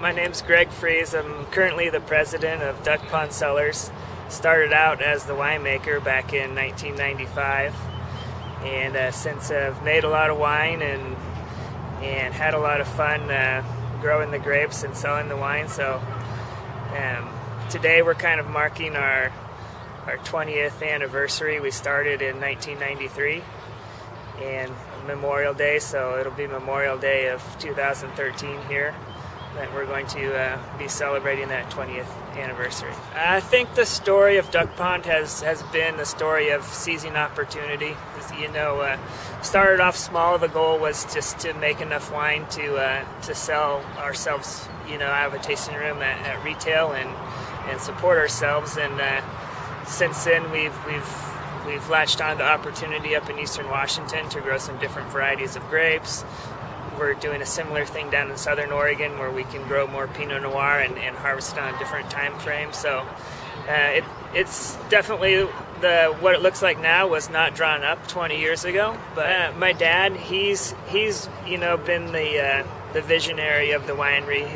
My name's Greg Fries. I'm currently the president of Duck Pond Cellars. Started out as the winemaker back in 1995, and since I've made a lot of wine and had a lot of fun growing the grapes and selling the wine. So today we're kind of marking our 20th anniversary. We started in 1993 and Memorial Day, so it'll be Memorial Day of 2013 here that we're going to be celebrating that 20th anniversary. I think the story of Duck Pond has been the story of seizing opportunity. You know, started off small. The goal was just to make enough wine to sell ourselves, you know, out of a tasting room at retail and support ourselves. And since then, we've latched on to opportunity up in eastern Washington to grow some different varieties of grapes. We're doing a similar thing down in southern Oregon where we can grow more Pinot Noir and harvest on different time frames. So it's definitely what it looks like now was not drawn up 20 years ago. But my dad, he's you know, been the visionary of the winery.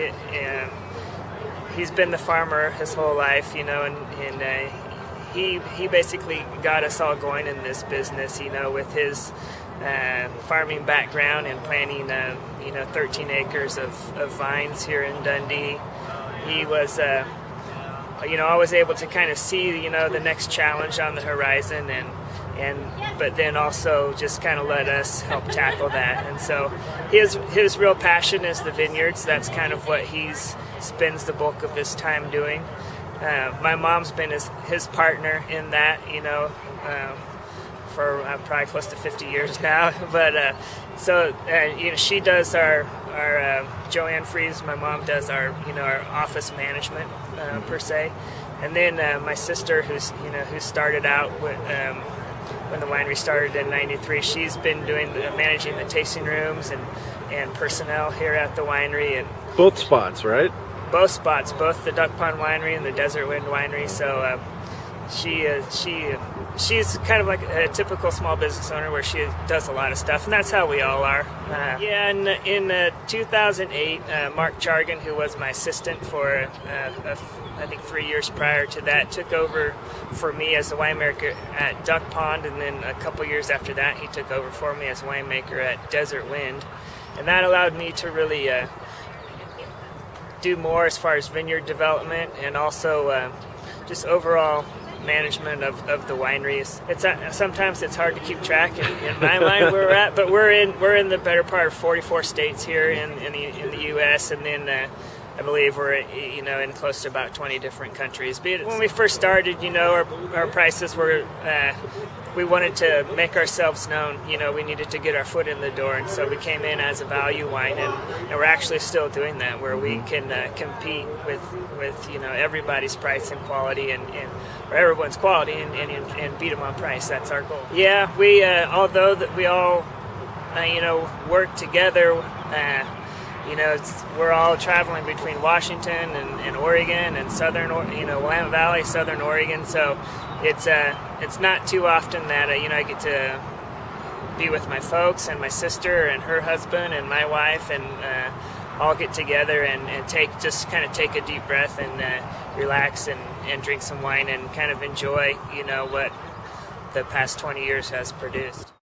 He's been the farmer his whole life, you know, and he basically got us all going in this business, you know, with his farming background and planting, you know, 13 acres of vines here in Dundee. He was, you know, always able to kind of see, you know, the next challenge on the horizon, but then also just kind of let us help tackle that. And so his real passion is the vineyards. That's kind of what he spends the bulk of his time doing. My mom's been his partner in that, you know, for probably close to 50 years now. But you know, she does our Joanne Fries. My mom does our office management per se, and then my sister, who started out when the winery started in '93. She's been doing managing the tasting rooms and personnel here at the winery. And both spots, right? Both spots, both the Duck Pond Winery and the Desert Wind Winery. So she's kind of like a typical small business owner where she does a lot of stuff, and that's how we all are. In 2008, Mark Jargon, who was my assistant for I think 3 years prior to that, took over for me as the winemaker at Duck Pond, and then a couple years after that, he took over for me as winemaker at Desert Wind, and that allowed me to really do more as far as vineyard development and also just overall management of the wineries. Sometimes it's hard to keep track in my mind where we're at, but we're in the better part of 44 states here in the U.S. and then I believe we're in close to about 20 different countries. But when we first started, you know, our prices were we wanted to make ourselves known. You know, we needed to get our foot in the door, and so we came in as a value wine, and we're actually still doing that, where we can compete with you know, everybody's price and quality or everyone's quality and beat them on price. That's our goal. Yeah, we although that we all you know, work together. You know, we're all traveling between Washington and Oregon and southern, you know, Willamette Valley, southern Oregon. So it's not too often that you know, I get to be with my folks and my sister and her husband and my wife and all get together and take a deep breath and relax and drink some wine and kind of enjoy, you know, what the past 20 years has produced.